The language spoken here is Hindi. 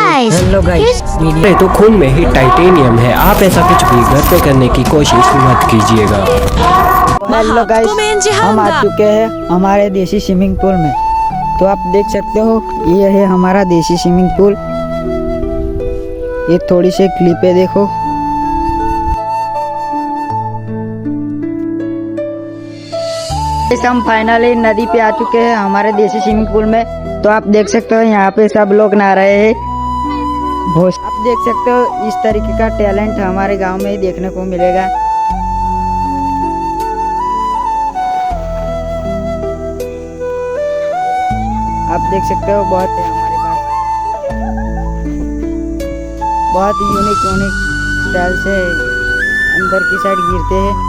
guys. हेलो गाइस, ये तो खून में ही टाइटेनियम है। आप ऐसा कुछ भी घर पे करने की कोशिश मत कीजिएगा। हेलो गाइस, हम आ चुके हैं हमारे देसी स्विमिंग पूल में। तो आप देख सकते हो, ये है हमारा देसी स्विमिंग पूल। ये थोड़ी सी क्लिपें देखो। हम फाइनली नदी पे आ चुके हैं हमारे देसी स्विमिंग पूल में। तो आप देख सकते हो यहाँ पे सब लोग नहा रहे हैं। आप देख सकते हो इस तरीके का टैलेंट हमारे गांव में ही देखने को मिलेगा। आप देख सकते हो बहुत है हमारे पास, बहुत यूनिक स्टाइल से अंदर की साइड गिरते हैं।